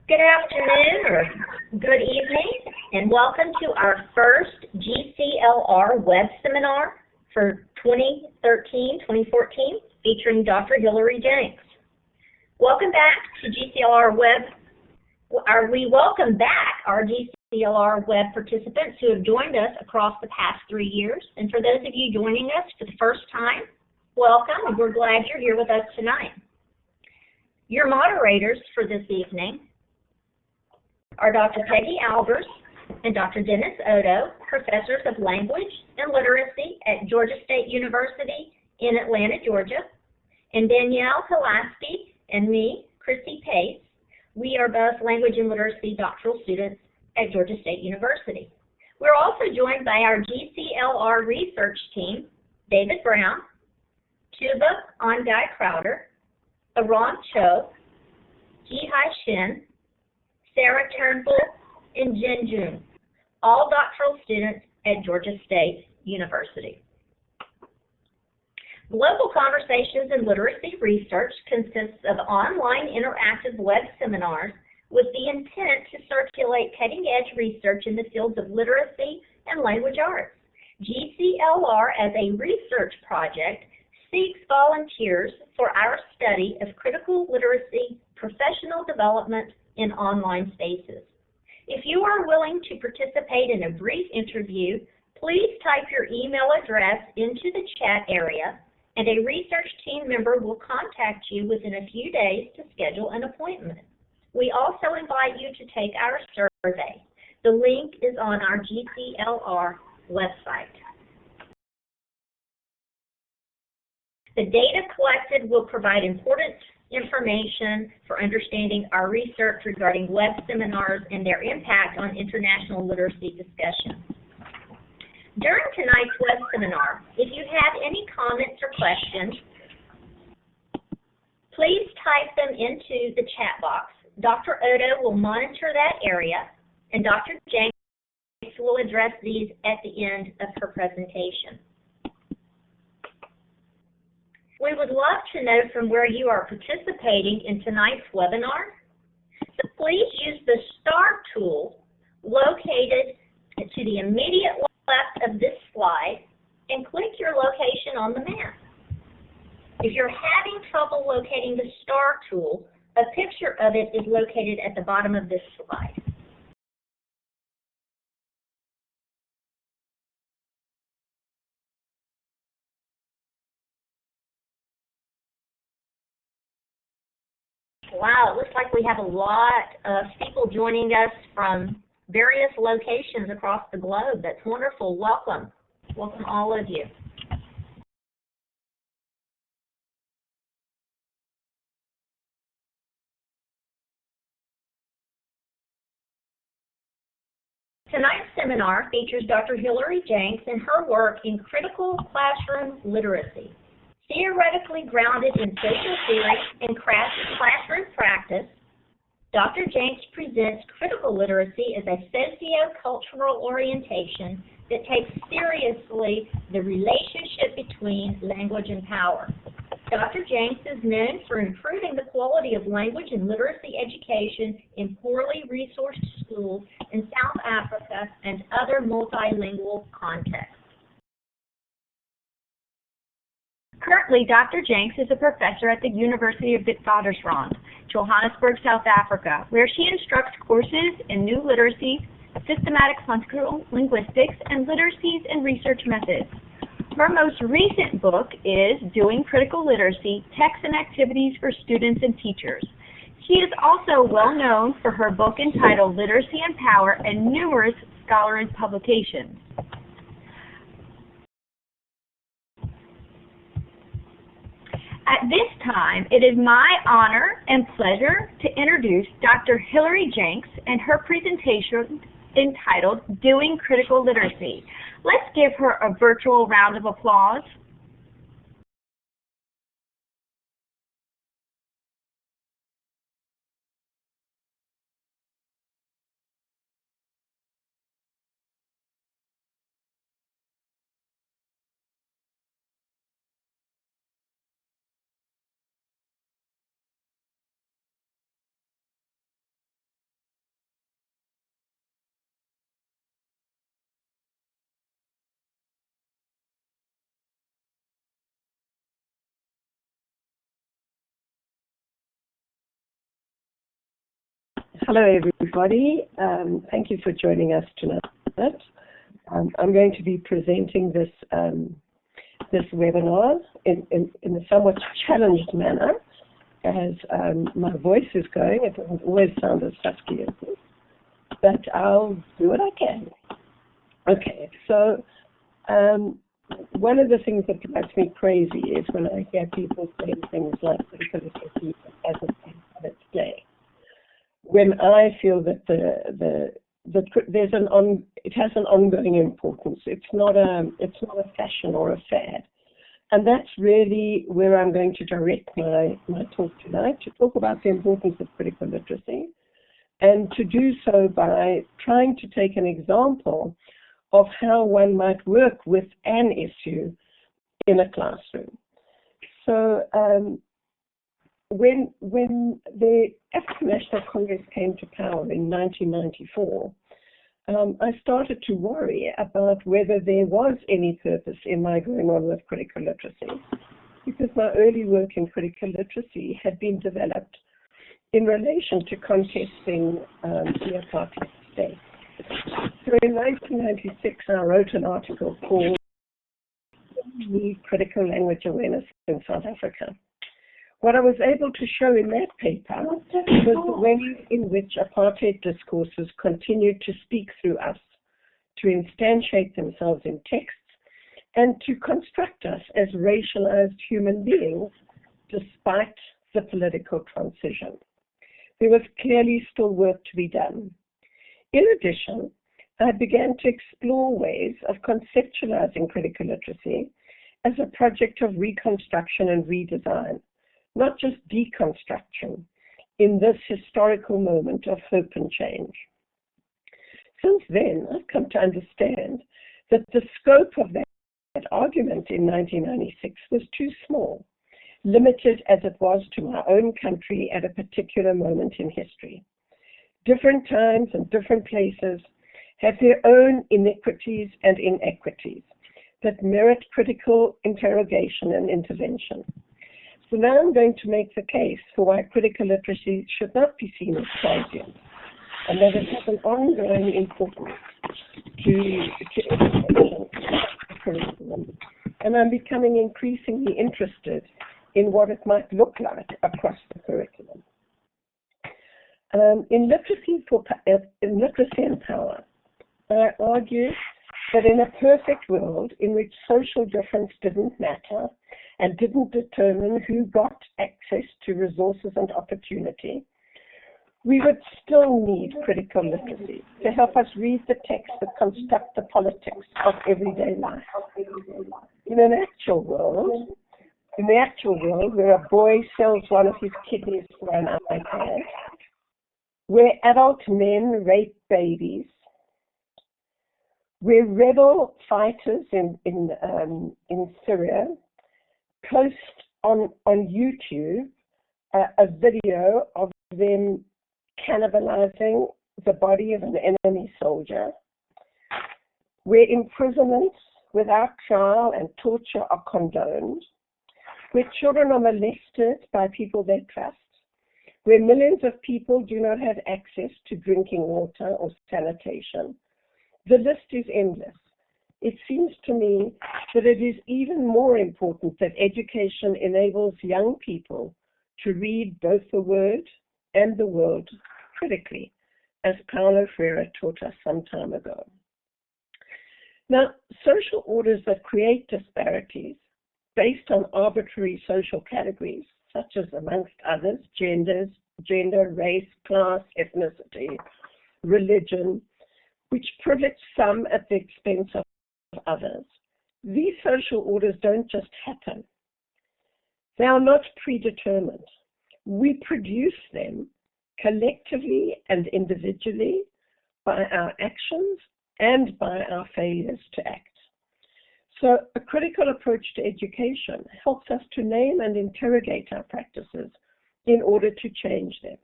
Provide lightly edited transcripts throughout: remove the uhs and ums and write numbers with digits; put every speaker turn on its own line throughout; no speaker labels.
Good afternoon or good evening, and welcome to our first GCLR web seminar for 2013-2014 featuring Dr. Hilary Janks. Welcome back to GCLR web. We welcome back our GCLR web participants who have joined us across the past 3 years. And for those of you joining us for the first time, welcome, and we're glad you're here with us tonight. Your moderators for this evening are Dr. Peggy Albers and Dr. Dennis Odo, professors of language and literacy at Georgia State University in Atlanta, Georgia, and Danielle Hilaspi and me, Christy Pace. We are both language and literacy doctoral students at Georgia State University. We're also joined by our GCLR research team, David Brown, Tuba Ongai Crowder, Aram Cho, Jihai Shin, Sarah Turnbull, and Jin Jun, all doctoral students at Georgia State University. Global Conversations in Literacy Research consists of online interactive web seminars with the intent to circulate cutting-edge research in the fields of literacy and language arts. GCLR, as a research project, seeks volunteers for our study of critical literacy, professional development in online spaces. If you are willing to participate in a brief interview, please type your email address into the chat area, and a research team member will contact you within a few days to schedule an appointment. We also invite you to take our survey. The link is on our GCLR website. The data collected will provide important information for understanding our research regarding web seminars and their impact on international literacy discussions. During tonight's web seminar, if you have any comments or questions, please type them into the chat box. Dr. Odo will monitor that area, and Dr. Janks will address these at the end of her presentation. We would love to know from where you are participating in tonight's webinar. So please use the star tool located to the immediate left of this slide and click your location on the map. If you're having trouble locating the star tool, a picture of it is located at the bottom of this slide. Wow, it looks like we have a lot of people joining us from various locations across the globe. That's wonderful. Welcome. Welcome all of you. Tonight's seminar features Dr. Hilary Janks and her work in critical classroom literacy. Theoretically grounded in social theory and classroom practice, Dr. Janks presents critical literacy as a socio-cultural orientation that takes seriously the relationship between language and power. Dr. Janks is known for improving the quality of language and literacy education in poorly resourced schools in South Africa and other multilingual contexts. Currently, Dr. Janks is a professor at the University of Witwatersrand, Johannesburg, South Africa, where she instructs courses in new literacies, systematic functional linguistics, and literacies and research methods. Her most recent book is Doing Critical Literacy, Texts and Activities for Students and Teachers. She is also well known for her book entitled Literacy and Power and numerous scholarly publications. At this time, it is my honor and pleasure to introduce Dr. Hilary Janks and her presentation entitled Doing Critical Literacy. Let's give her a virtual round of applause.
Hello, everybody. Thank you for joining us tonight. I'm going to be presenting this webinar in a somewhat challenged manner, as my voice is going. It doesn't always sound as husky as this, but I'll do what I can. Okay, so one of the things that drives me crazy is when I hear people saying things like critical literacy as a thing of its day. When I feel that it has an ongoing importance. It's not a fashion or a fad, and that's really where I'm going to direct my talk tonight, to talk about the importance of critical literacy, and to do so by trying to take an example of how one might work with an issue in a classroom. So when the African National Congress came to power in 1994, I started to worry about whether there was any purpose in my going on with critical literacy, because my early work in critical literacy had been developed in relation to contesting the apartheid state. So in 1996, I wrote an article called "Need Critical Language Awareness in South Africa." What I was able to show in that paper was the ways in which apartheid discourses continued to speak through us, to instantiate themselves in texts, and to construct us as racialized human beings despite the political transition. There was clearly still work to be done. In addition, I began to explore ways of conceptualizing critical literacy as a project of reconstruction and redesign, not just deconstruction, in this historical moment of hope and change. Since then, I've come to understand that the scope of that argument in 1996 was too small, limited as it was to my own country at a particular moment in history. Different times and different places have their own inequities and inequities that merit critical interrogation and intervention. So now I'm going to make the case for why critical literacy should not be seen as transient, and that it has an ongoing importance to education curriculum. And I'm becoming increasingly interested in what it might look like across the curriculum. In Literacy and Power, I argue that in a perfect world in which social difference didn't matter and didn't determine who got access to resources and opportunity, we would still need critical literacy to help us read the texts that construct the politics of everyday life. In the actual world where a boy sells one of his kidneys for an iPad, where adult men rape babies, where rebel fighters in Syria post on YouTube a video of them cannibalizing the body of an enemy soldier, where imprisonments without trial and torture are condoned, where children are molested by people they trust, where millions of people do not have access to drinking water or sanitation. The list is endless. It seems to me that it is even more important that education enables young people to read both the word and the world critically, as Paulo Freire taught us some time ago. Now, social orders that create disparities based on arbitrary social categories, such as, amongst others, gender, race, class, ethnicity, religion, which privilege some at the expense of others. These social orders don't just happen. They are not predetermined. We produce them collectively and individually by our actions and by our failures to act. So a critical approach to education helps us to name and interrogate our practices in order to change them.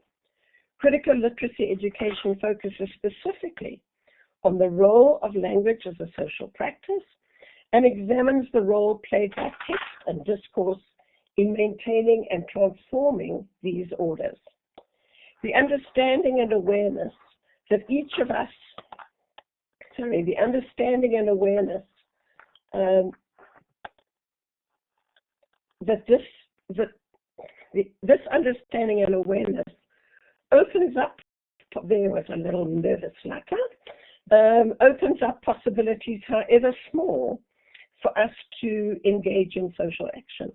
Critical literacy education focuses specifically on the role of language as a social practice and examines the role played by text and discourse in maintaining and transforming these orders. the understanding and awareness that each of us, the understanding and awareness that this understanding and awareness opens up, there was a little nervous flutter, opens up possibilities, however small, for us to engage in social action.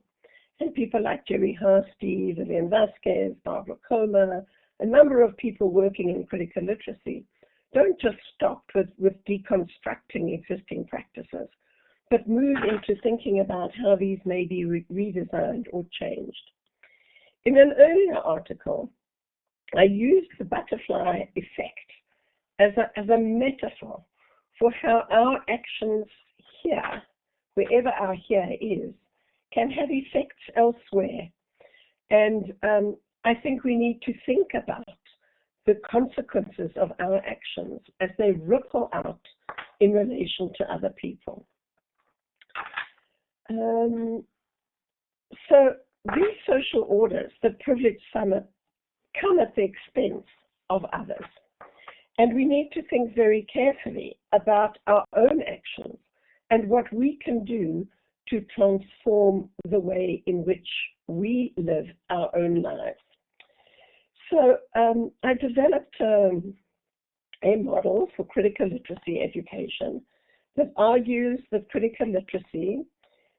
And people like Jerry Harsty, Vivian Vasquez, Barbara Comer, a number of people working in critical literacy, don't just stop with deconstructing existing practices, but move into thinking about how these may be redesigned or changed. In an earlier article, I used the butterfly effect as a metaphor for how our actions here, wherever our here is, can have effects elsewhere. And I think we need to think about the consequences of our actions as they ripple out in relation to other people. So these social orders that privilege some come at the expense of others. And we need to think very carefully about our own actions and what we can do to transform the way in which we live our own lives. So I developed a model for critical literacy education that argues that critical literacy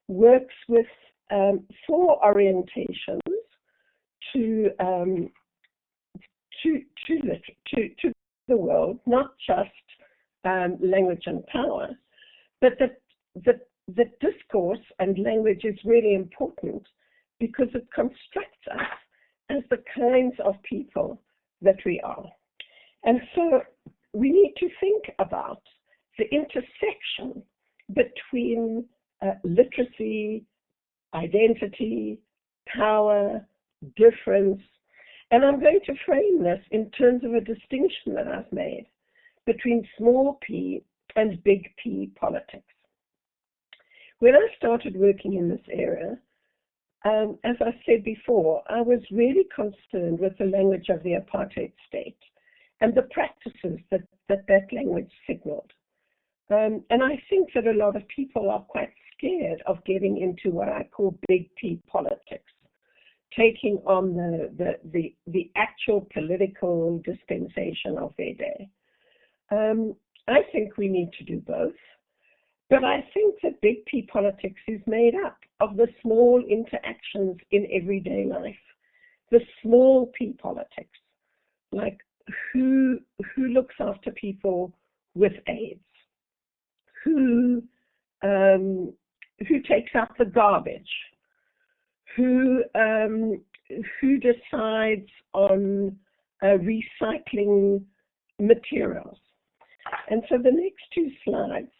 works with 4 orientations to the world, not just language and power, but that discourse and language is really important because it constructs us as the kinds of people that we are. And so we need to think about the intersection between literacy, identity, power, difference. And I'm going to frame this in terms of a distinction that I've made between small p and big P politics. When I started working in this area, as I said before, I was really concerned with the language of the apartheid state and the practices that language signaled. And I think that a lot of people are quite scared of getting into what I call big P politics, taking on the actual political dispensation of their day. I think we need to do both. But I think that big P politics is made up of the small interactions in everyday life, the small P politics, like who looks after people with AIDS, who takes out the garbage, who decides on recycling materials. And so the next 2 slides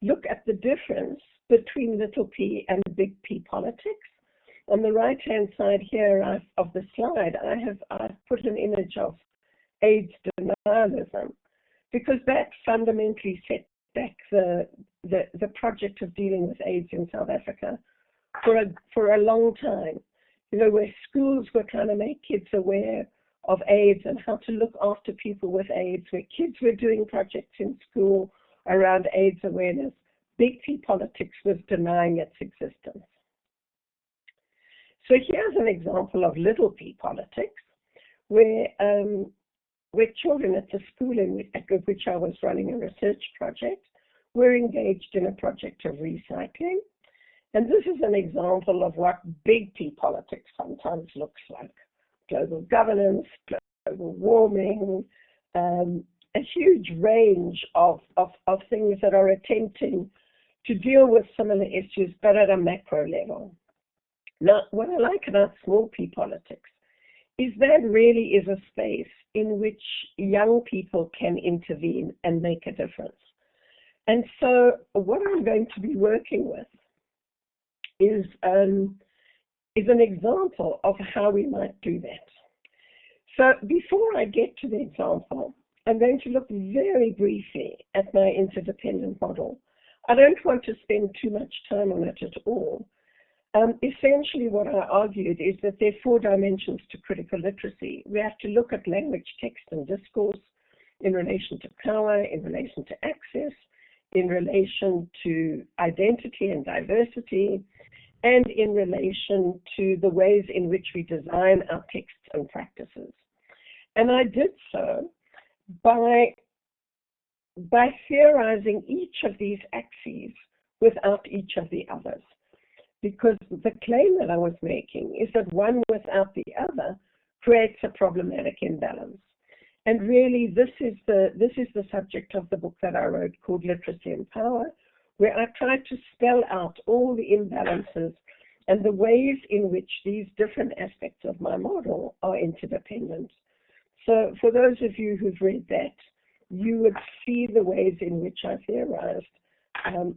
look at the difference between little p and big P politics. On the right-hand side here of the slide, I've put an image of AIDS denialism, because that fundamentally set back the project of dealing with AIDS in South Africa for a long time. You know, where schools were trying to make kids aware of AIDS and how to look after people with AIDS, where kids were doing projects in school around AIDS awareness, big P politics was denying its existence. So here's an example of little p politics, where children at the school at which I was running a research project were engaged in a project of recycling. And this is an example of what big P politics sometimes looks like: global governance, global warming, a huge range of things that are attempting to deal with similar issues, but at a macro level. Now, what I like about small P politics is that really is a space in which young people can intervene and make a difference. And so what I'm going to be working with is an example of how we might do that. So before I get to the example, I'm going to look very briefly at my interdependent model. I don't want to spend too much time on it at all, Essentially what I argued is that there are 4 dimensions to critical literacy. We have to look at language, text, and discourse in relation to power, in relation to access, in relation to identity and diversity, and in relation to the ways in which we design our texts and practices. And I did so by theorizing each of these axes without each of the others. Because the claim that I was making is that one without the other creates a problematic imbalance. And really, this is the subject of the book that I wrote called Literacy and Power, where I tried to spell out all the imbalances and the ways in which these different aspects of my model are interdependent. So for those of you who've read that, you would see the ways in which I theorized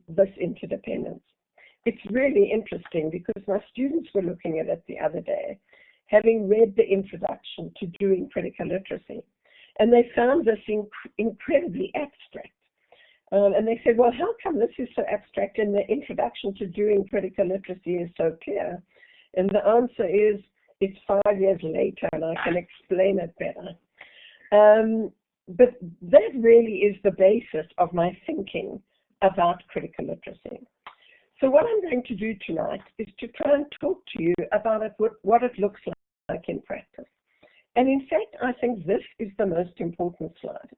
this interdependence. It's really interesting because my students were looking at it the other day, having read the introduction to doing critical literacy, and they found this incredibly abstract. And they said, well, how come this is so abstract and the introduction to doing critical literacy is so clear? And the answer is, it's 5 years later and I can explain it better. But that really is the basis of my thinking about critical literacy. So what I'm going to do tonight is to try and talk to you about what it looks like in practice. And in fact, I think this is the most important slide,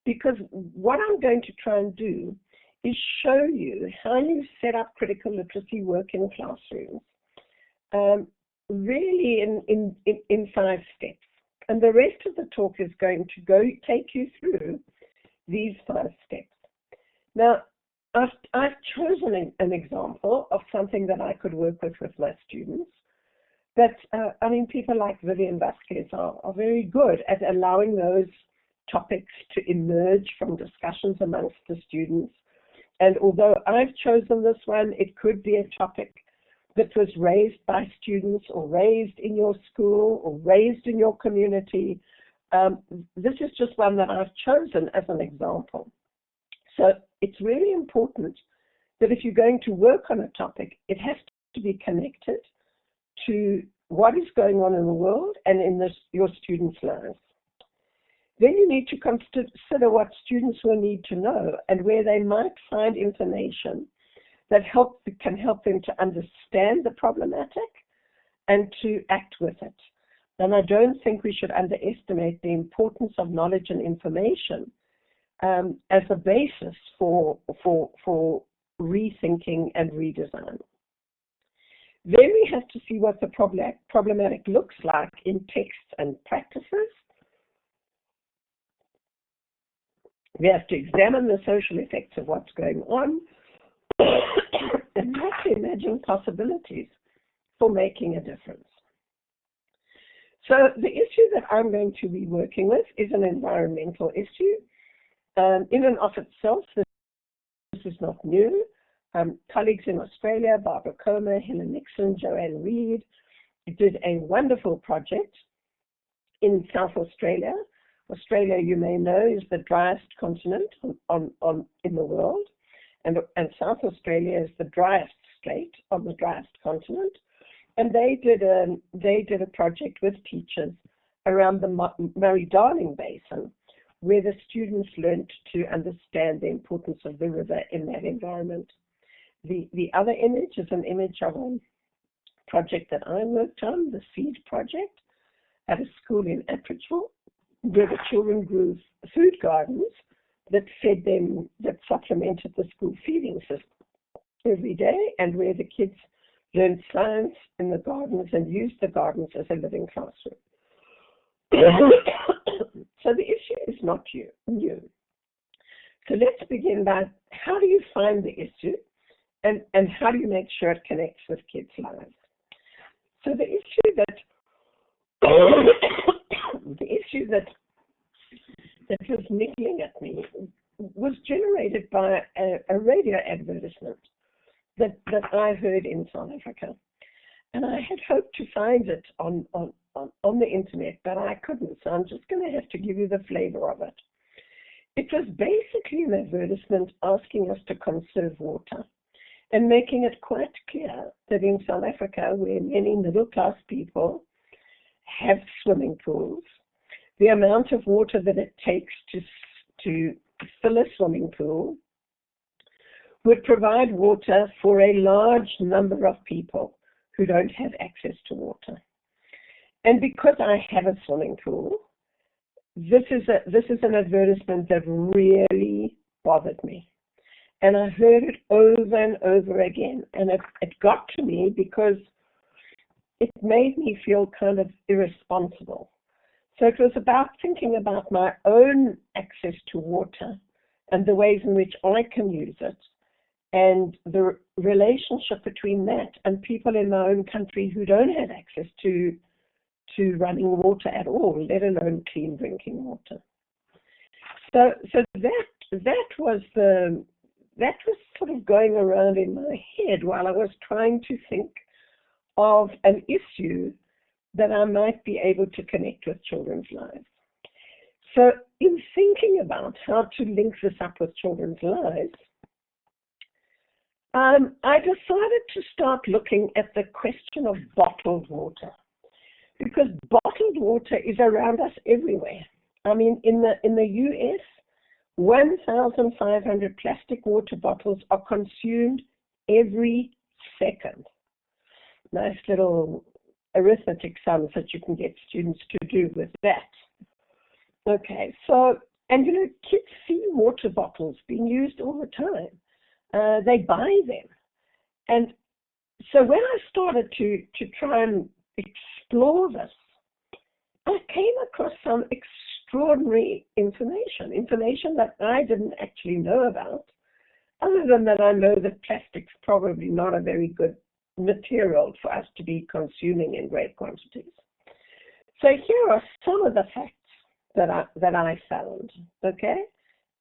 because what I'm going to try and do is show you how you set up critical literacy work in classrooms, really in 5 steps. And the rest of the talk is going to take you through these 5 steps. Now, I've chosen an example of something that I could work with my students. But, I mean, people like Vivian Vasquez are very good at allowing those topics to emerge from discussions amongst the students. And although I've chosen this one, it could be a topic that was raised by students or raised in your school or raised in your community. This is just one that I've chosen as an example. So it's really important that if you're going to work on a topic, it has to be connected to what is going on in the world and in your students' lives. Then you need to consider what students will need to know and where they might find information that can help them to understand the problematic and to act with it. And I don't think we should underestimate the importance of knowledge and information as a basis for rethinking and redesign. Then we have to see what the problematic looks like in texts and practices. We have to examine the social effects of what's going on and have to imagine possibilities for making a difference. So the issue that I'm going to be working with is an environmental issue. In and of itself, this is not new. Colleagues in Australia, Barbara Comer, Helen Nixon, Joanne Reed, did a wonderful project in South Australia. Australia, you may know, is the driest continent in the world, and South Australia is the driest state on the driest continent. And they did a project with teachers around the Murray-Darling Basin, where the students learned to understand the importance of the river in that environment. The other image is an image of a project that I worked on, the SEED project, at a school in Attridgeville, where the children grew food gardens that supplemented the school feeding system every day, and where the kids learned science in the gardens and used the gardens as a living classroom. So the issue is not new. So let's begin by, how do you find the issue, and how do you make sure it connects with kids' lives? So the issue that was niggling at me was generated by a radio advertisement that I heard in South Africa. And I had hoped to find it on the internet, but I couldn't, so I'm just going to have to give you the flavor of it. It was basically an advertisement asking us to conserve water. and making it quite clear that in South Africa, where many middle-class people have swimming pools, the amount of water that it takes to fill a swimming pool would provide water for a large number of people who don't have access to water. And because I have a swimming pool, this is an advertisement that really bothered me. And I heard it over and over again. And it got to me because it made me feel kind of irresponsible. So it was about thinking about my own access to water and the ways in which I can use it, and the relationship between that and people in my own country who don't have access to running water at all, let alone clean drinking water. So that was sort of going around in my head while I was trying to think of an issue that I might be able to connect with children's lives. So in thinking about how to link this up with children's lives, I decided to start looking at the question of bottled water, because bottled water is around us everywhere. I mean, in the US, 1,500 plastic water bottles are consumed every second. Nice little arithmetic sums that you can get students to do with that. Okay, so, and kids see water bottles being used all the time. They buy them. And so when I started to try and explore this, I came across some extraordinary information that I didn't actually know about, other than that I know that plastic's probably not a very good material for us to be consuming in great quantities. So here are some of the facts that I found, okay?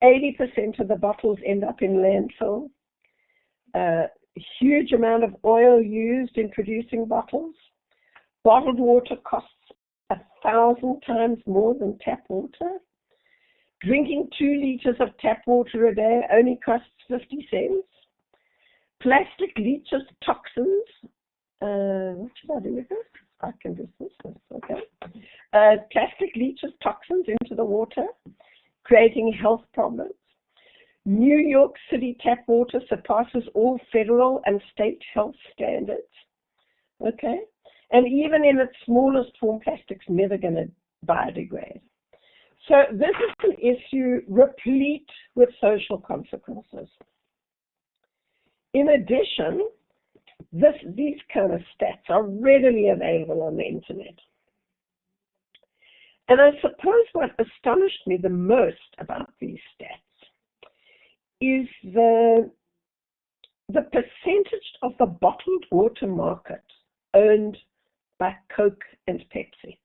80% of the bottles end up in landfill. Huge amount of oil used in producing bottles. Bottled water costs 1,000 times more than tap water. Drinking 2 liters of tap water a day only costs 50 cents. Plastic leaches toxins. What should I do with this? I can dismiss this, okay. Plastic leaches toxins into the water, creating health problems. New York City tap water surpasses all federal and state health standards, okay? And even in its smallest form, plastic's never going to biodegrade. So this is an issue replete with social consequences. In addition, these kind of stats are readily available on the internet. And I suppose what astonished me the most about these stats is the percentage of the bottled water market owned by Coke and Pepsi.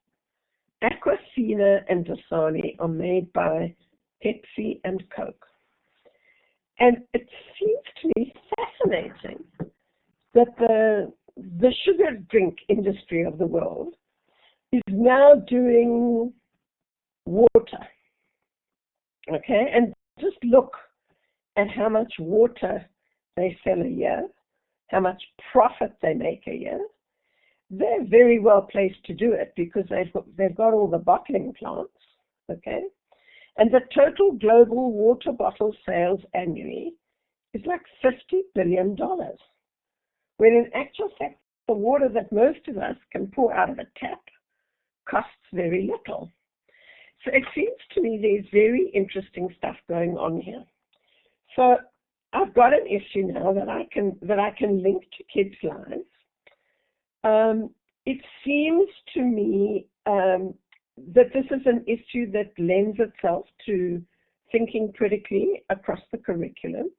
Aquafina and Dasani are made by Pepsi and Coke. And it seems to me fascinating that the sugar drink industry of the world is now doing water. Okay, and just look at how much water they sell a year, how much profit they make a year. They're very well placed to do it because they've got all the bottling plants, okay? And the total global water bottle sales annually is like $50 billion, when in actual fact, the water that most of us can pour out of a tap costs very little. So it seems to me there's very interesting stuff going on here. So I've got an issue now that I can link to kids' lives. It seems to me that this is an issue that lends itself to thinking critically across the curriculum.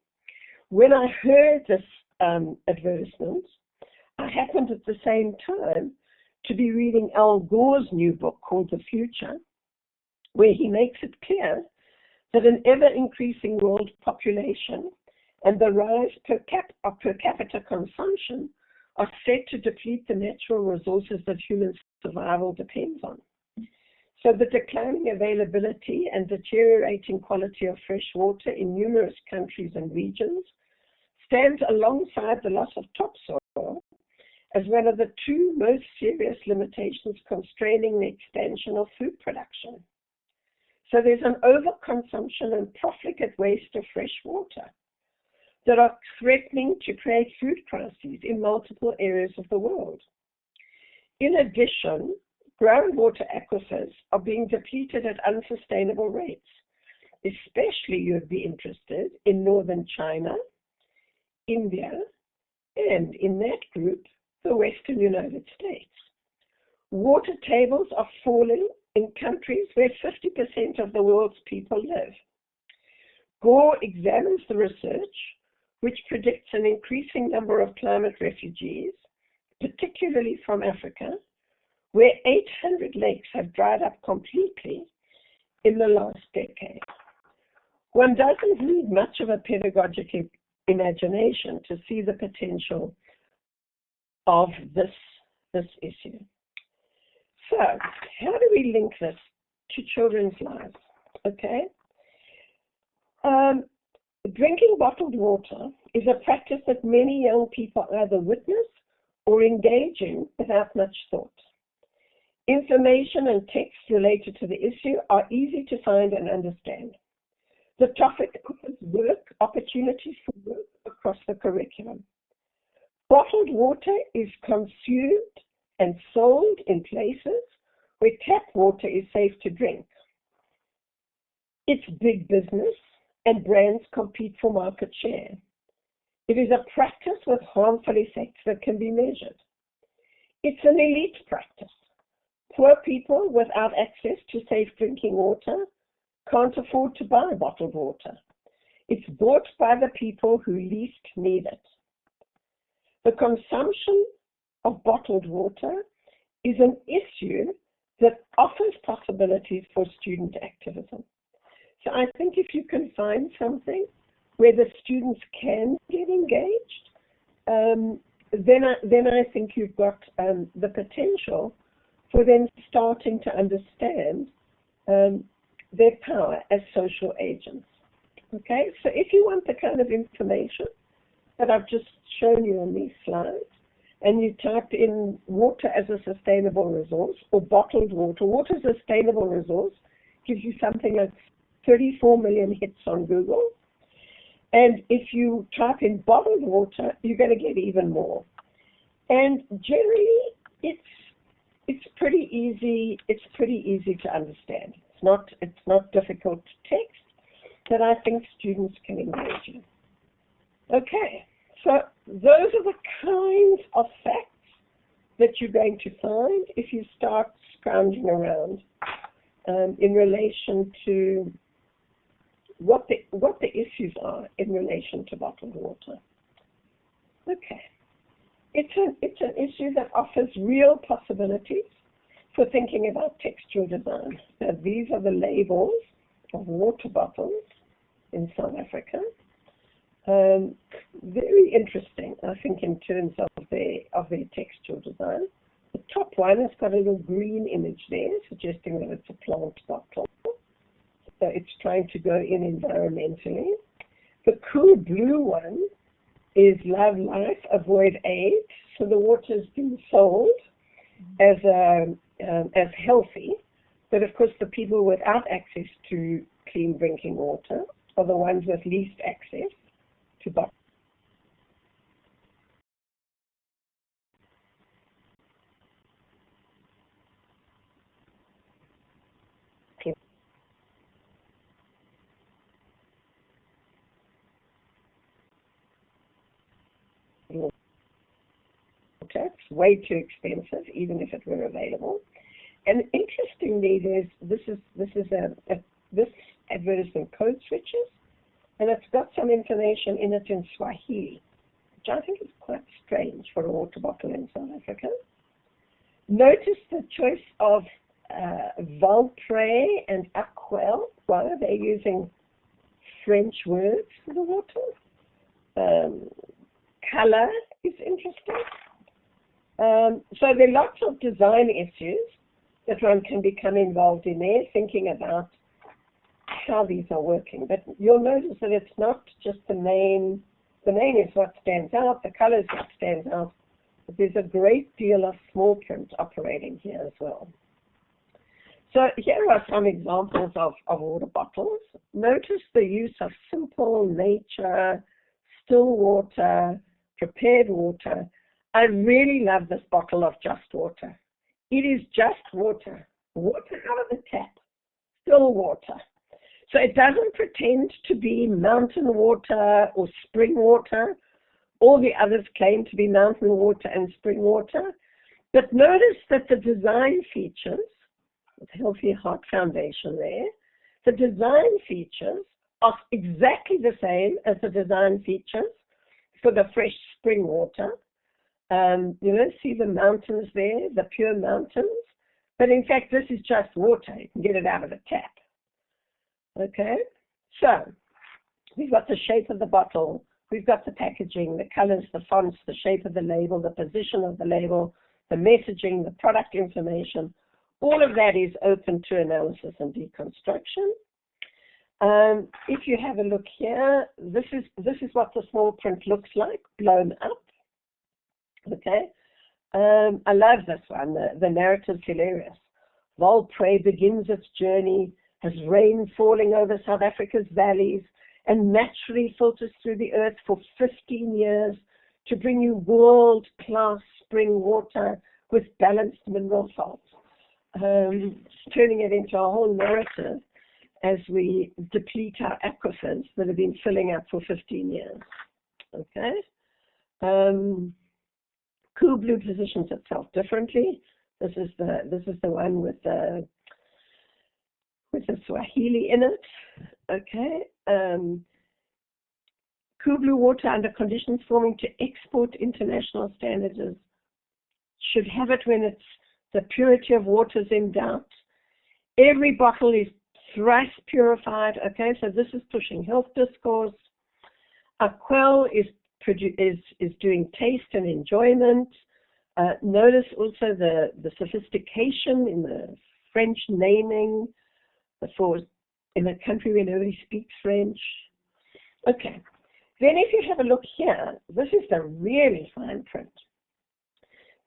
When I heard this advertisement, I happened at the same time to be reading Al Gore's new book called The Future, where he makes it clear that an ever-increasing world population and the rise of per capita consumption are set to deplete the natural resources that human survival depends on. So the declining availability and deteriorating quality of fresh water in numerous countries and regions stands alongside the loss of topsoil as one of the two most serious limitations constraining the expansion of food production. So there's an overconsumption and profligate waste of fresh water that are threatening to create food crises in multiple areas of the world. In addition, groundwater aquifers are being depleted at unsustainable rates. Especially, you'd be interested in northern China, India, and in that group, the Western United States. Water tables are falling in countries where 50% of the world's people live. Gore examines the research, which predicts an increasing number of climate refugees, particularly from Africa, where 800 lakes have dried up completely in the last decade. One doesn't need much of a pedagogic imagination to see the potential of this issue. So, how do we link this to children's lives? Okay. Drinking bottled water is a practice that many young people either witness or engage in without much thought. Information and texts related to the issue are easy to find and understand. The topic offers work opportunities for work across the curriculum. Bottled water is consumed and sold in places where tap water is safe to drink. It's big business, and brands compete for market share. It is a practice with harmful effects that can be measured. It's an elite practice. Poor people without access to safe drinking water can't afford to buy bottled water. It's bought by the people who least need it. The consumption of bottled water is an issue that offers possibilities for student activism. So I think if you can find something where the students can get engaged, then I think you've got the potential for them starting to understand their power as social agents. Okay, so if you want the kind of information that I've just shown you on these slides, and you type in water as a sustainable resource or bottled water, water as a sustainable resource gives you something like 34 million hits on Google. And if you type in bottled water, you're going to get even more. And generally, it's pretty easy. It's pretty easy to understand. It's not difficult text that I think students can engage in. Okay, so those are the kinds of facts that you're going to find if you start scrounging around in relation to what the issues are in relation to bottled water. Okay, it's an issue that offers real possibilities for thinking about textual design. Now, these are the labels of water bottles in South Africa. Very interesting, I think, in terms of their textual design. The top one has got a little green image there, suggesting that it's a plant bottle. So it's trying to go in environmentally. The cool blue one is Love Life, Avoid AIDS. So the water is being sold as healthy, but of course the people without access to clean drinking water are the ones with least access to bottled water. It's way too expensive, even if it were available. And interestingly, this advertisement code switches, and it's got some information in it in Swahili, which I think is quite strange for a water bottle in South Africa. Notice the choice of Valpre and Aquel. Why are they using French words for the water? Color is interesting. So there are lots of design issues that one can become involved in there, thinking about how these are working. But you'll notice that it's not just the main The name is what stands out, the color is what stands out, but there's a great deal of small print operating here as well. So here are some examples of water bottles. Notice the use of simple, nature, still water, prepared water. I really love this bottle of just water. It is just water, water out of the tap, still water. So it doesn't pretend to be mountain water or spring water. All the others claim to be mountain water and spring water. But notice that the design features, with Healthy Heart Foundation there, the design features are exactly the same as the design features for the fresh spring water. See the mountains there, the pure mountains. But in fact, this is just water. You can get it out of the tap. Okay? So, we've got the shape of the bottle. We've got the packaging, the colors, the fonts, the shape of the label, the position of the label, the messaging, the product information. All of that is open to analysis and deconstruction. If you have a look here, this is what the small print looks like, blown up. Okay, I love this one. The narrative's hilarious. Volprey begins its journey as rain falling over South Africa's valleys and naturally filters through the earth for 15 years to bring you world-class spring water with balanced mineral salts. Turning it into a whole narrative as we deplete our aquifers that have been filling up for 15 years. Okay. Cool positions itself differently. This is the one with the Swahili in it. Okay. Cool water under conditions forming to export international standards should have it when it's the purity of water is in doubt. Every bottle is thrice purified. Okay, so this is pushing health discourse. Aquel is doing taste and enjoyment. Notice also the sophistication in the French naming in a country where nobody speaks French. Okay, then if you have a look here, this is the really fine print.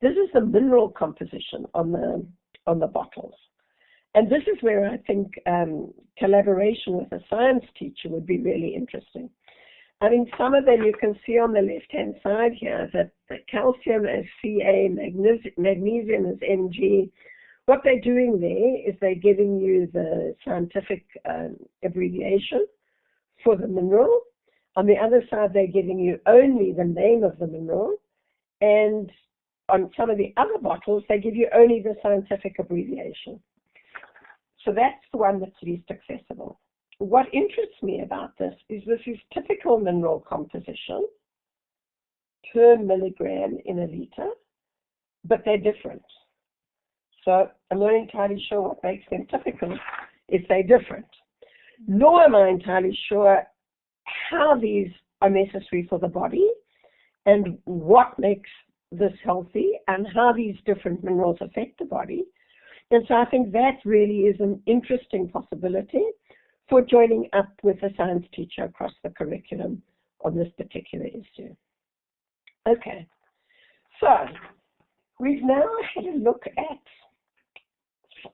This is the mineral composition on the bottles. And this is where I think collaboration with a science teacher would be really interesting. I mean, some of them you can see on the left-hand side here that the calcium is Ca, magnesium is Mg. What they're doing there is they're giving you the scientific abbreviation for the mineral. On the other side, they're giving you only the name of the mineral. And on some of the other bottles, they give you only the scientific abbreviation. So that's the one that's least accessible. What interests me about this is typical mineral composition per milligram in a liter, but they're different. So I'm not entirely sure what makes them typical if they're different. Nor am I entirely sure how these are necessary for the body and what makes this healthy and how these different minerals affect the body. And so I think that really is an interesting possibility for joining up with a science teacher across the curriculum on this particular issue. Okay, so we've now had a look at,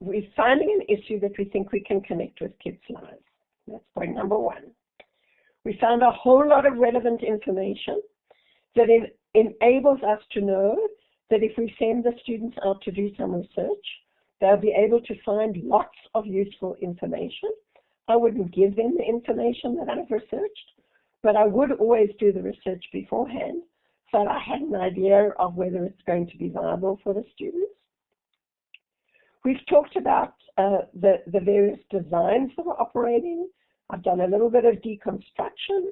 we're finding an issue that we think we can connect with kids' lives. That's point number one. We found a whole lot of relevant information that enables us to know that if we send the students out to do some research, they'll be able to find lots of useful information. I wouldn't give them the information that I've researched, but I would always do the research beforehand so that I had an idea of whether it's going to be viable for the students. We've talked about the various designs that are operating. I've done a little bit of deconstruction.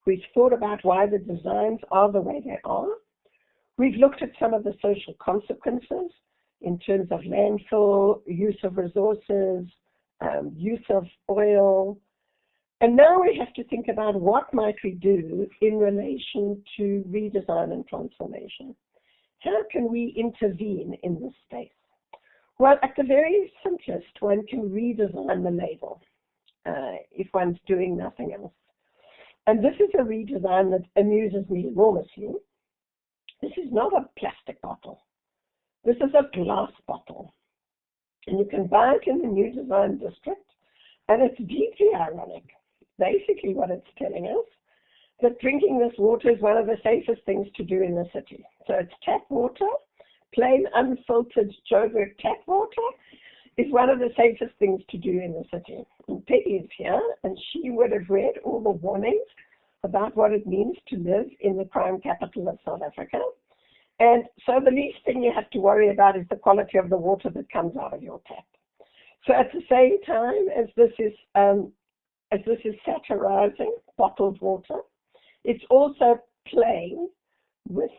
We've thought about why the designs are the way they are. We've looked at some of the social consequences in terms of landfill, use of resources, use of oil. And now we have to think about what might we do in relation to redesign and transformation. How can we intervene in this space? Well, at the very simplest, one can redesign the label if one's doing nothing else. And this is a redesign that amuses me enormously. This is not a plastic bottle. This is a glass bottle. And you can buy it in the New Design District. And it's deeply ironic. Basically what it's telling us, that drinking this water is one of the safest things to do in the city. So it's tap water, plain unfiltered Joburg tap water is one of the safest things to do in the city. And Peggy is here, and she would have read all the warnings about what it means to live in the crime capital of South Africa. And so the least thing you have to worry about is the quality of the water that comes out of your tap. So at the same time as this is satirizing bottled water, it's also playing with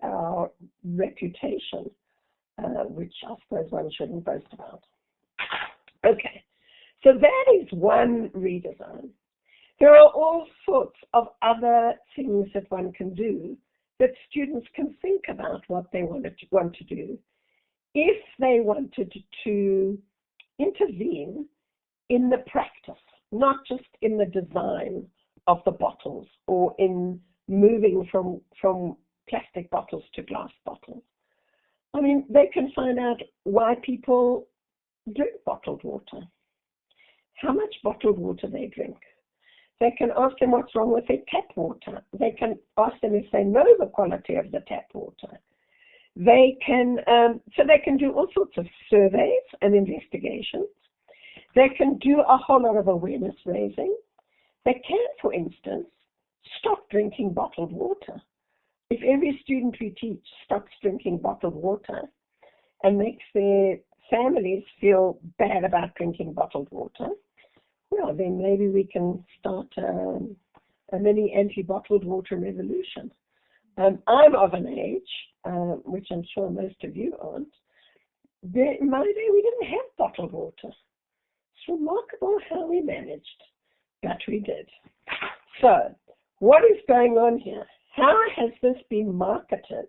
our reputation, which I suppose one shouldn't boast about. Okay, so that is one redesign. There are all sorts of other things that one can do that students can think about what they want to do if they wanted to intervene in the practice, not just in the design of the bottles or in moving from plastic bottles to glass bottles. I mean, they can find out why people drink bottled water, how much bottled water they drink. They can ask them what's wrong with their tap water. They can ask them if they know the quality of the tap water. They can do all sorts of surveys and investigations. They can do a whole lot of awareness raising. They can, for instance, stop drinking bottled water. If every student we teach stops drinking bottled water and makes their families feel bad about drinking bottled water, well, then maybe we can start a mini anti-bottled water revolution. I'm of an age, which I'm sure most of you aren't. In my day, we didn't have bottled water. It's remarkable how we managed, but we did. So, what is going on here? How has this been marketed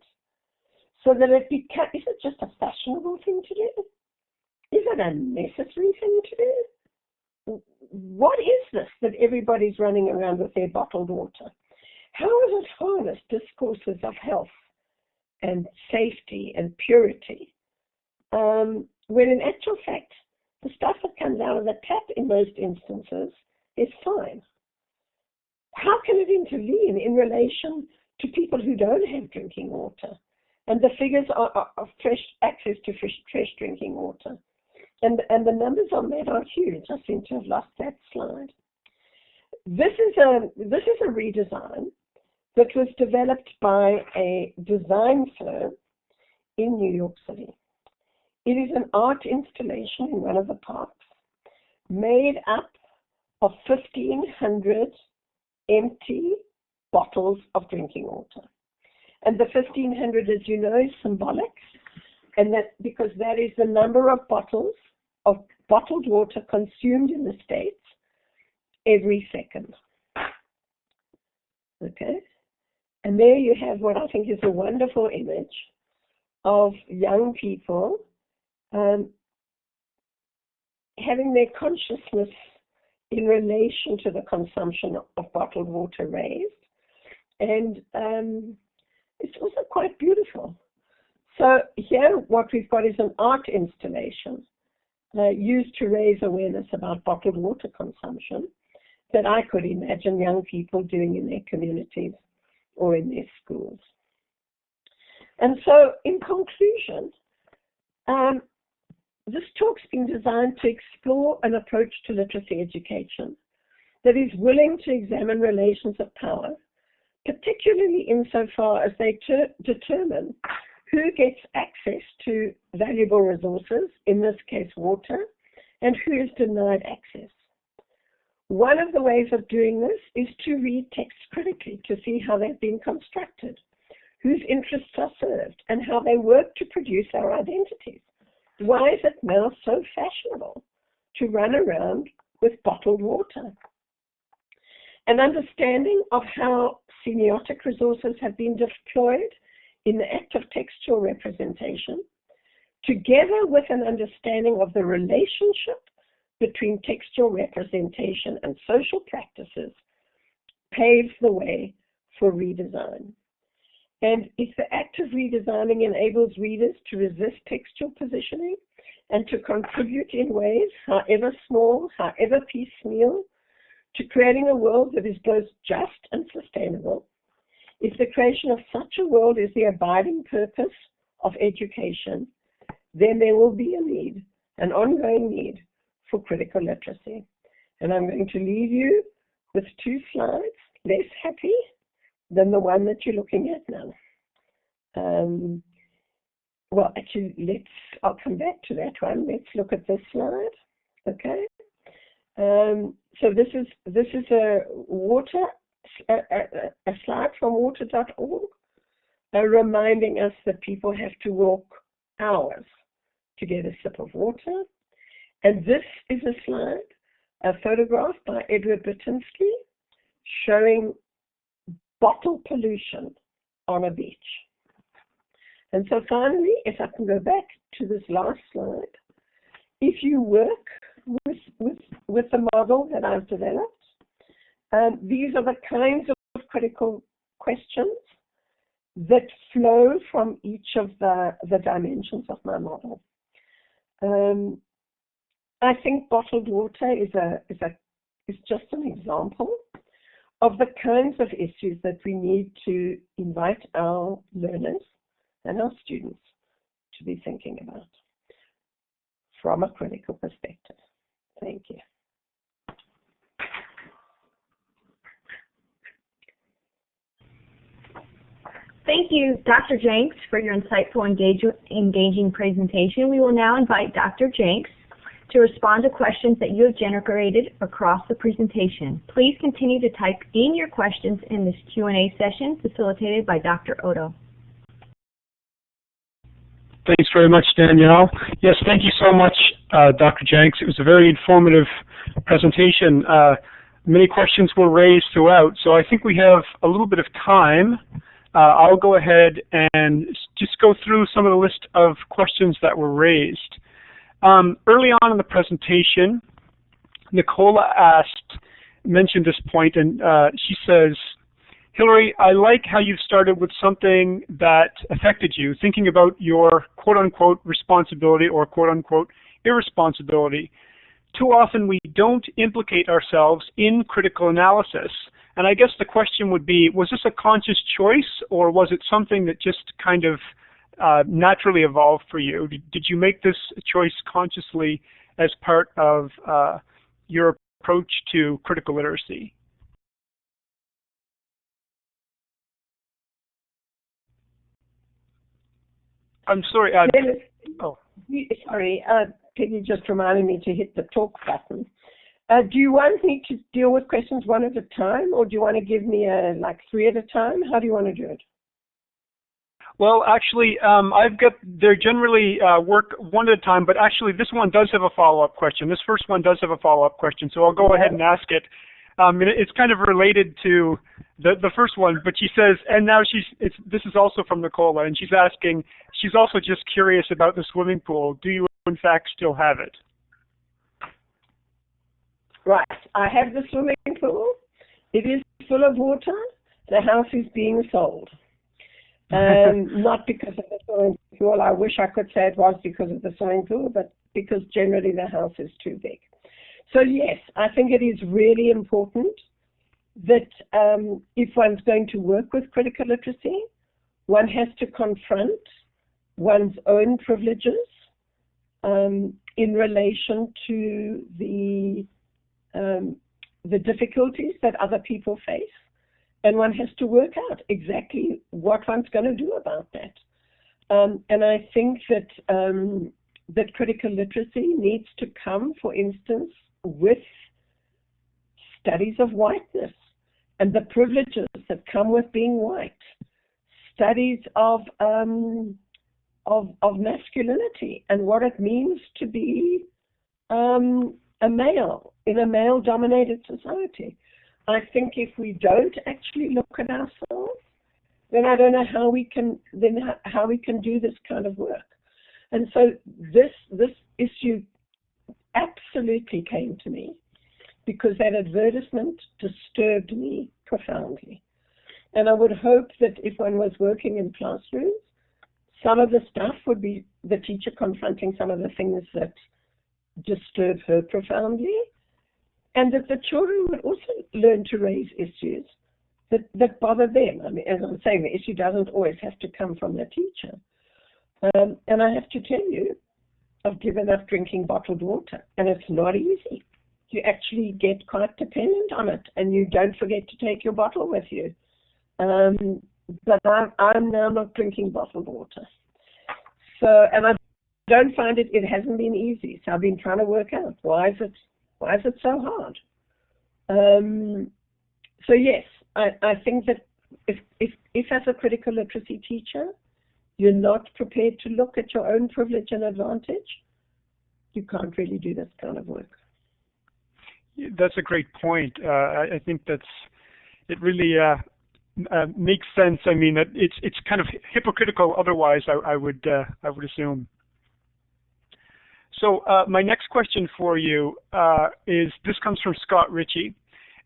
so that it becomes, is it just a fashionable thing to do? Is it a necessary thing to do? What is this that everybody's running around with their bottled water? How has it harnessed discourses of health and safety and purity, when in actual fact, the stuff that comes out of the tap in most instances is fine? How can it intervene in relation to people who don't have drinking water? And the figures are fresh access to fresh drinking water. And the numbers on that are huge. I seem to have lost that slide. This is a redesign that was developed by a design firm in New York City. It is an art installation in one of the parks made up of 1,500 empty bottles of drinking water. And the 1,500, as you know, is symbolic, and that because that is the number of bottles of bottled water consumed in the States every second. Okay? And there you have what I think is a wonderful image of young people having their consciousness in relation to the consumption of bottled water raised. And it's also quite beautiful. So here what we've got is an art installation used to raise awareness about bottled water consumption that I could imagine young people doing in their communities or in their schools. And so in conclusion, this talk's been designed to explore an approach to literacy education that is willing to examine relations of power, particularly insofar as they determine who gets access to valuable resources, in this case water, and who is denied access. One of the ways of doing this is to read texts critically to see how they've been constructed, whose interests are served, and how they work to produce our identities. Why is it now so fashionable to run around with bottled water? An understanding of how semiotic resources have been deployed in the act of textual representation, together with an understanding of the relationship between textual representation and social practices paves the way for redesign. And if the act of redesigning enables readers to resist textual positioning and to contribute in ways, however small, however piecemeal, to creating a world that is both just and sustainable, if the creation of such a world is the abiding purpose of education, then there will be a need, an ongoing need for critical literacy. And I'm going to leave you with 2 slides, less happy than the one that you're looking at now. Well, actually, I'll come back to that one. Let's look at this slide, okay? So this is a slide from water.org, reminding us that people have to walk hours to get a sip of water. And this is a slide, a photograph by Edward Bertinsky showing bottle pollution on a beach. And so finally, if I can go back to this last slide, if you work with the model that I've developed, these are the kinds of critical questions that flow from each of the dimensions of my model. I think bottled water is just an example of the kinds of issues that we need to invite our learners and our students to be thinking about from a critical perspective. Thank you.
Thank you, Dr. Janks, for your insightful, engaging presentation. We will now invite Dr. Janks to respond to questions that you have generated across the presentation. Please continue to type in your questions in this Q&A session facilitated by Dr. Odo.
Thanks very much, Danielle. Yes, thank you so much, Dr. Janks. It was a very informative presentation. Many questions were raised throughout, so I think we have a little bit of time. I'll go ahead and just go through some of the list of questions that were raised. Early on in the presentation, Nicola mentioned this point, and she says, Hilary, I like how you've started with something that affected you, thinking about your quote-unquote responsibility or quote-unquote irresponsibility. Too often we don't implicate ourselves in critical analysis. And I guess the question would be, was this a conscious choice, or was it something that just kind of naturally evolved for you? Did you make this choice consciously as part of your approach to critical literacy? I'm sorry.
Sorry, Peggy just reminded me to hit the talk button. Do you want me to deal with questions one at a time, or do you want to give me like 3 at a time? How do you want to do it?
Well, actually, they generally work one at a time, but actually this one does have a follow-up question. This first one does have a follow-up question, so I'll go ahead and ask it. It's kind of related to the first one, but she says, and now this is also from Nicola, and she's asking, she's also just curious about the swimming pool. Do you in fact still have it?
Right, I have the swimming pool. It is full of water. The house is being sold. Not because of the swimming pool. I wish I could say it was because of the swimming pool, but because generally the house is too big. So yes, I think it is really important that if one's going to work with critical literacy, one has to confront one's own privileges in relation to the difficulties that other people face, and one has to work out exactly what one's going to do about that. And I think that that critical literacy needs to come, for instance, with studies of whiteness and the privileges that come with being white, studies of masculinity and what it means to be a male in a male-dominated society. I think if we don't actually look at ourselves, then I don't know how we can do this kind of work. And so this issue absolutely came to me because that advertisement disturbed me profoundly. And I would hope that if one was working in classrooms, some of the stuff would be the teacher confronting some of the things that disturb her profoundly, and that the children would also learn to raise issues that bother them. I mean, as I'm saying, the issue doesn't always have to come from the teacher. And I have to tell you, I've given up drinking bottled water, and it's not easy. You actually get quite dependent on it, and you don't forget to take your bottle with you. But I'm now not drinking bottled water. So, and I don't find it hasn't been easy. So I've been trying to work out why is it so hard? So yes, I think that if as a critical literacy teacher, you're not prepared to look at your own privilege and advantage, you can't really do this kind of work.
That's a great point. I think it really makes sense. I mean, it's kind of hypocritical otherwise, I would assume. So my next question for you is, this comes from Scott Ritchie,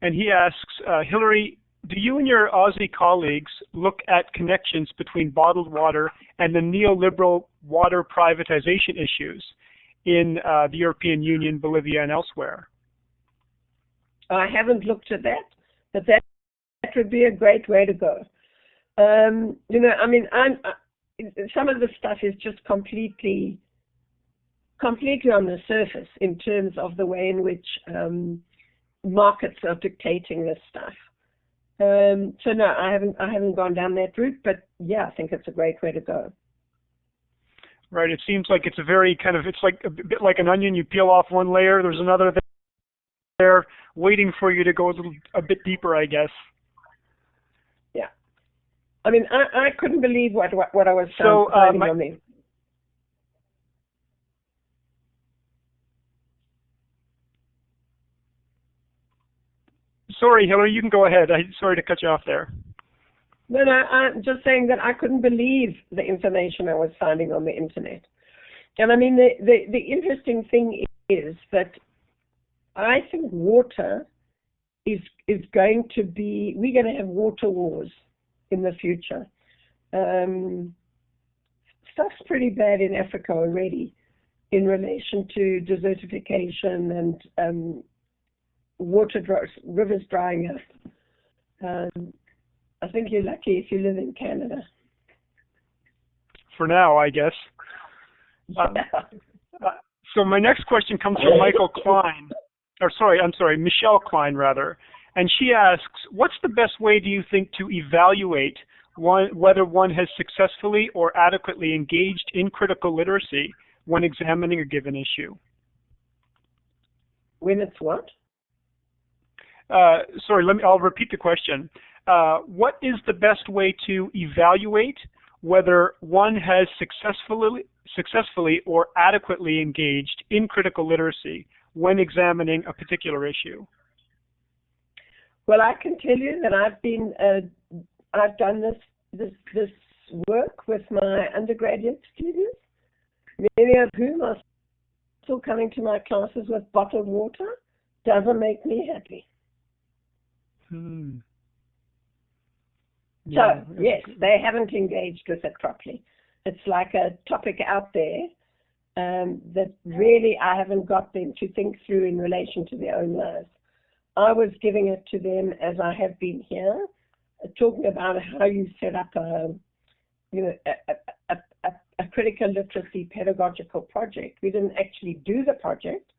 and he asks, Hilary, do you and your Aussie colleagues look at connections between bottled water and the neoliberal water privatization issues in the European Union, Bolivia, and elsewhere?
I haven't looked at that, but that would be a great way to go. You know, I mean, some of the stuff is just completely on the surface in terms of the way in which markets are dictating this stuff. So no, I haven't gone down that route, but yeah, I think it's a great way to go.
Right. It seems like it's a very kind of, it's like a bit like an onion. You peel off one layer, there's another there waiting for you to go a bit deeper, I guess.
Yeah. I mean, I couldn't believe what I was finding on there.
Sorry, Hilary, you can go ahead. Sorry to cut you off there.
No, I'm just saying that I couldn't believe the information I was finding on the internet. And I mean, the interesting thing is that I think water is going to be, we're going to have water wars in the future. Stuff's pretty bad in Africa already in relation to desertification and rivers drying up. I think you're lucky if you live in Canada.
For now, I guess. So my next question comes from Michelle Klein, rather. And she asks, what's the best way, do you think, to evaluate whether one has successfully or adequately engaged in critical literacy when examining a given issue?
When it's what?
I'll repeat the question. What is the best way to evaluate whether one has successfully or adequately engaged in critical literacy when examining a particular issue?
Well, I can tell you that I've done this work with my undergraduate students, many of whom are still coming to my classes with bottled water. Doesn't make me happy.
Yeah,
so, yes, they haven't engaged with it properly. It's like a topic out there that really I haven't got them to think through in relation to their own lives. I was giving it to them as I have been here, talking about how you set up a critical literacy pedagogical project. We didn't actually do the project,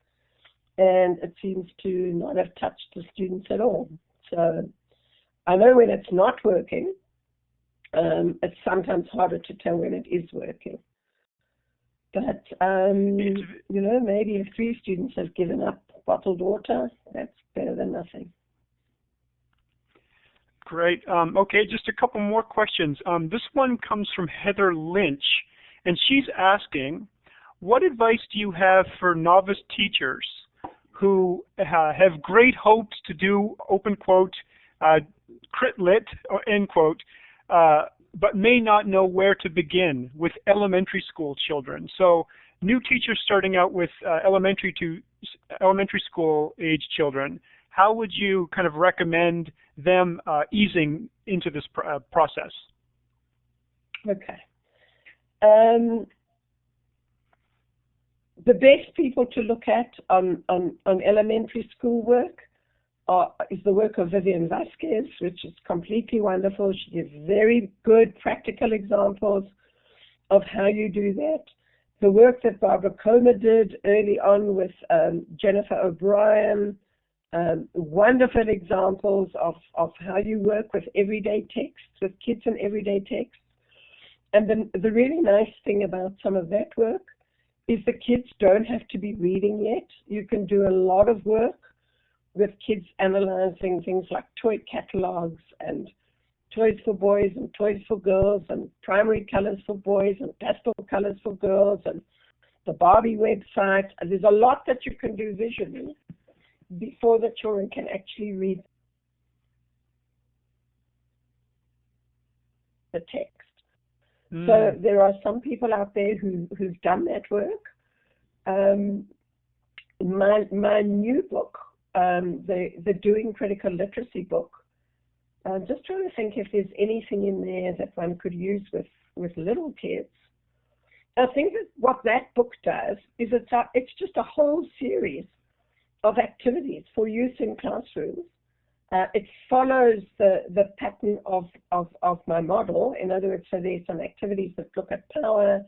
and it seems to not have touched the students at all. So I know when it's not working, it's sometimes harder to tell when it is working. But, maybe if 3 students have given up bottled water, that's better than nothing.
Great. Okay, just a couple more questions. This one comes from Heather Lynch, and she's asking, what advice do you have for novice teachers who have great hopes to do, open quote, crit lit, or end quote, but may not know where to begin with elementary school children. So new teachers starting out with elementary school age children, how would you kind of recommend them easing into this process?
Okay. The best people to look at on elementary school work is the work of Vivian Vasquez, which is completely wonderful. She gives very good practical examples of how you do that. The work that Barbara Comer did early on with Jennifer O'Brien, wonderful examples of how you work with everyday text, with kids and everyday text. And the really nice thing about some of that work is the kids don't have to be reading yet. You can do a lot of work with kids analyzing things like toy catalogs and toys for boys and toys for girls and primary colors for boys and pastel colors for girls and the Barbie website. There's a lot that you can do visually before the children can actually read the text. So there are some people out there who've done that work. My new book, the Doing Critical Literacy book, I'm just trying to think if there's anything in there that one could use with little kids. I think that what that book does is it's just a whole series of activities for use in classrooms. It follows the pattern of my model. In other words, so there's some activities that look at power,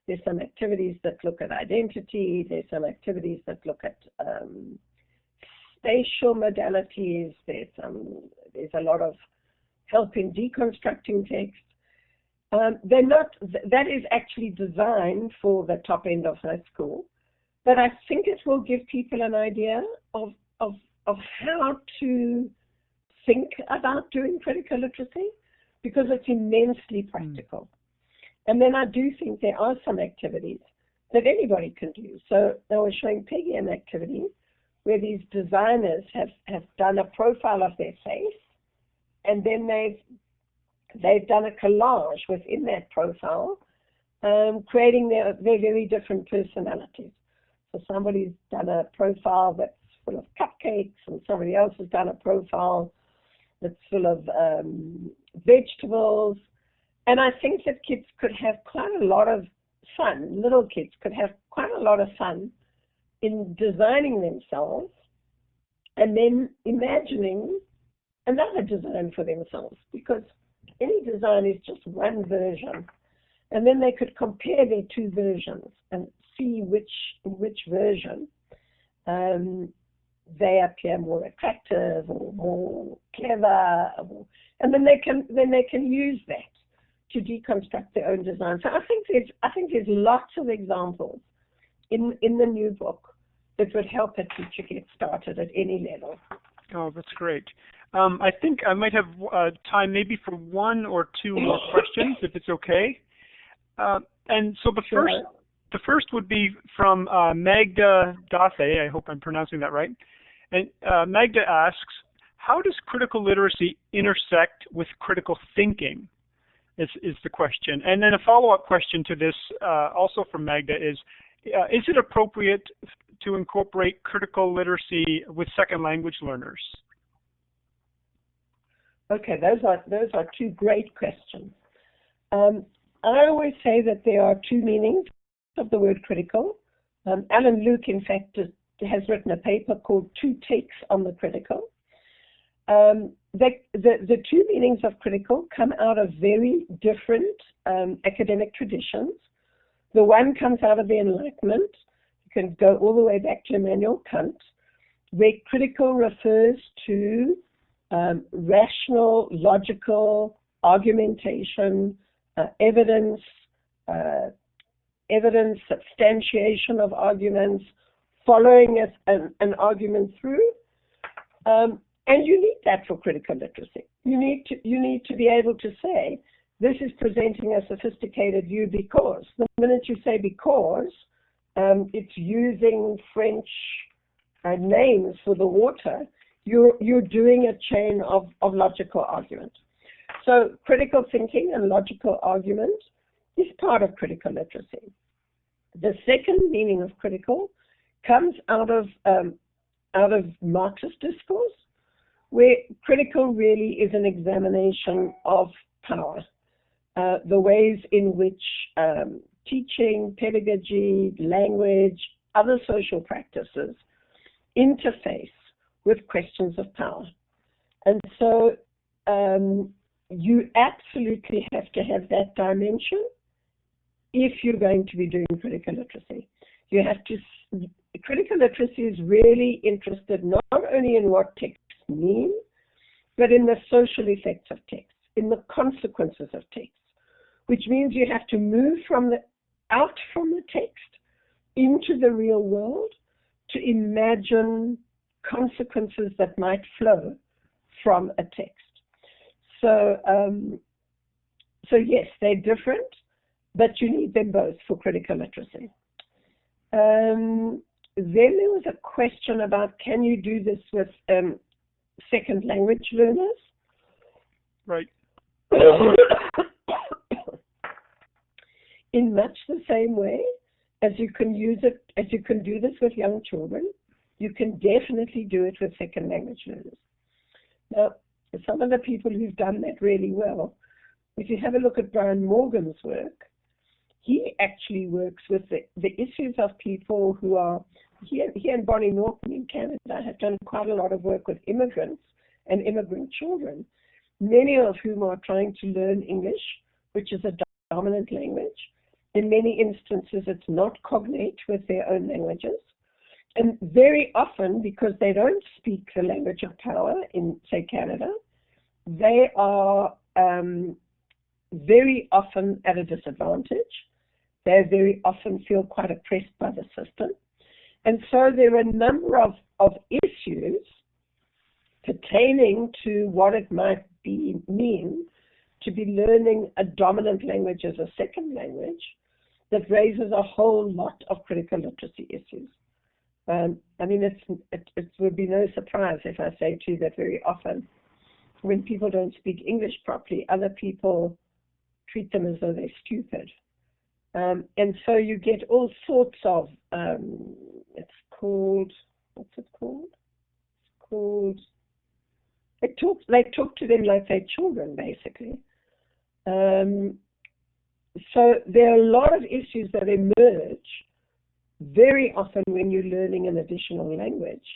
there's some activities that look at identity, there's some activities that look at spatial modalities, there's a lot of help in deconstructing text. That is actually designed for the top end of high school, but I think it will give people an idea of how to think about doing critical literacy, because it's immensely practical. And then I do think there are some activities that anybody can do. So I was showing Peggy an activity where these designers have done a profile of their face, and then they've done a collage within that profile, creating their very different personalities. So somebody's done a profile that's full of cupcakes, and somebody else has done a profile that's full of vegetables. And I think that kids could have quite a lot of fun, little kids could have quite a lot of fun in designing themselves and then imagining another design for themselves, because any design is just one version. And then they could compare their two versions and see which version they appear more attractive or more clever, and then they can use that to deconstruct their own design. So I think there's lots of examples in the new book that would help a teacher get started at any level.
Oh, that's great. I think I might have time maybe for one or two more questions, if it's okay. And so the first would be from Magda Dathe. I hope I'm pronouncing that right. And Magda asks, how does critical literacy intersect with critical thinking? Is the question. And then a follow-up question to this, also from Magda, is it appropriate to incorporate critical literacy with second language learners?
Okay, those are two great questions. I always say that there are two meanings of the word critical. Alan Luke, in fact, has written a paper called Two Takes on the Critical. The two meanings of critical come out of very different academic traditions. The one comes out of the Enlightenment. You can go all the way back to Immanuel Kant, where critical refers to rational, logical argumentation, evidence, substantiation of arguments, following an argument through. And you need that for critical literacy. You need to be able to say, this is presenting a sophisticated view because. The minute you say because, it's using French names for the water, you're doing a chain of logical argument. So critical thinking and logical argument is part of critical literacy. The second meaning of critical comes out of Marxist discourse, where critical really is an examination of power, the ways in which teaching, pedagogy, language, other social practices interface with questions of power. And so you absolutely have to have that dimension if you're going to be doing critical literacy. You have to, critical literacy is really interested not only in what texts mean, but in the social effects of text, in the consequences of text, which means you have to move out from the text into the real world to imagine consequences that might flow from a text. So, so yes, they're different, but you need them both for critical literacy. Then there was a question about, can you do this with second language learners?
Right.
In much the same way as you can use it, as you can do this with young children, you can definitely do it with second language learners. Now, some of the people who've done that really well, if you have a look at Brian Morgan's work, he actually works with the issues of people who are, here in Bonnie Norton in Canada, have done quite a lot of work with immigrants and immigrant children, many of whom are trying to learn English, which is a dominant language. In many instances, it's not cognate with their own languages. And very often, because they don't speak the language of power in, say, Canada, they are very often at a disadvantage. They very often feel quite oppressed by the system. And so there are a number of issues pertaining to what it might mean to be learning a dominant language as a second language that raises a whole lot of critical literacy issues. I mean, it would be no surprise if I say to you that very often when people don't speak English properly, other people treat them as though they're stupid. And so you get all sorts of, it's called, what's it called? It's called, they talk to them like they're children, basically. So there are a lot of issues that emerge very often when you're learning an additional language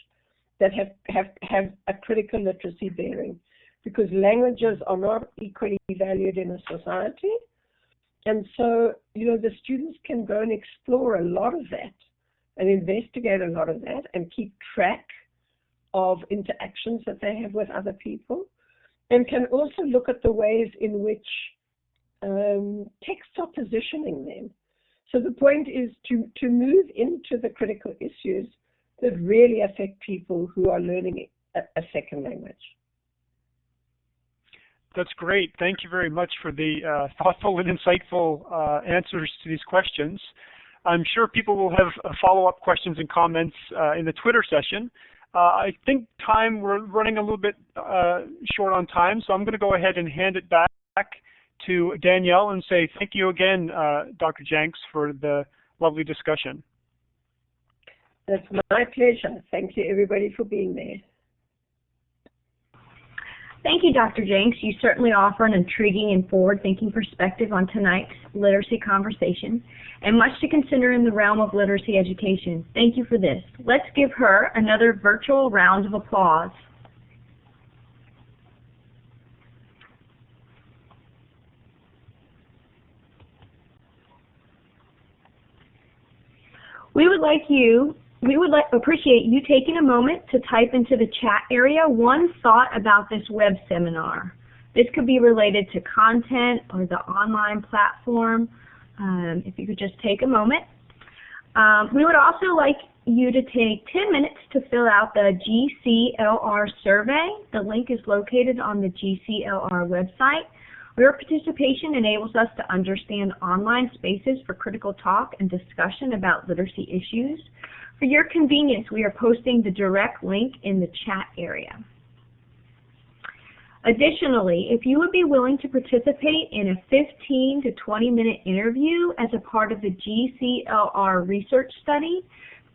that have a critical literacy bearing, because languages are not equally valued in a society. And so, you know, the students can go and explore a lot of that and investigate a lot of that and keep track of interactions that they have with other people, and can also look at the ways in which texts are positioning them. So the point is to move into the critical issues that really affect people who are learning a second language.
That's great. Thank you very much for the thoughtful and insightful answers to these questions. I'm sure people will have follow-up questions and comments in the Twitter session. I think we're running a little bit short on time, so I'm going to go ahead and hand it back to Danielle and say thank you again, Dr. Janks, for the lovely discussion.
That's my pleasure. Thank you, everybody, for being there.
Thank you, Dr. Janks. You certainly offer an intriguing and forward-thinking perspective on tonight's literacy conversation, and much to consider in the realm of literacy education. Thank you for this. Let's give her another virtual round of applause. We would appreciate you taking a moment to type into the chat area one thought about this web seminar. This could be related to content or the online platform. If you could just take a moment. We would also like you to take 10 minutes to fill out the Gclr survey. The link is located on the Gclr website. Your participation enables us to understand online spaces for critical talk and discussion about literacy issues. For your convenience, we are posting the direct link in the chat area. Additionally, if you would be willing to participate in a 15 to 20-minute interview as a part of the GCLR research study,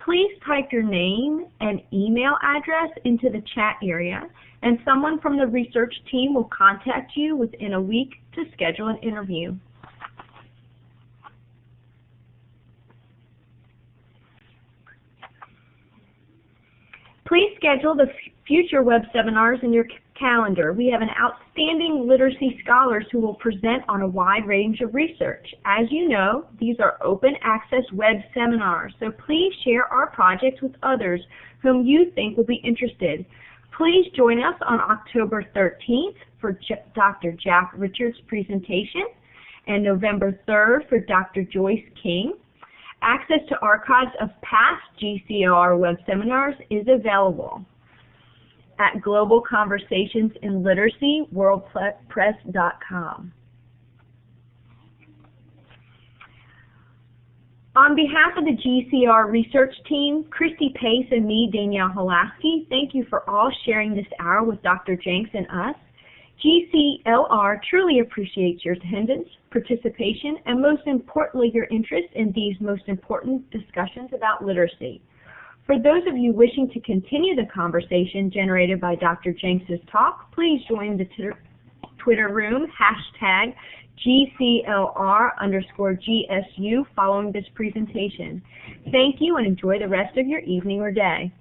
please type your name and email address into the chat area, and someone from the research team will contact you within a week to schedule an interview. Please schedule the future web seminars in your calendar. We have an outstanding literacy scholars who will present on a wide range of research. As you know, these are open access web seminars, so please share our projects with others whom you think will be interested. Please join us on October 13th for Dr. Jack Richards' presentation and November 3rd for Dr. Joyce King. Access to archives of past GCLR web seminars is available at Global Conversations in Literacy, worldpress.com. On behalf of the GCLR research team, Christy Pace and me, Danielle Holaski, thank you for all sharing this hour with Dr. Janks and us. GCLR truly appreciates your attendance, participation, and most importantly, your interest in these most important discussions about literacy. For those of you wishing to continue the conversation generated by Dr. Janks' talk, please join the Twitter room, #GCLR_GSU following this presentation. Thank you and enjoy the rest of your evening or day.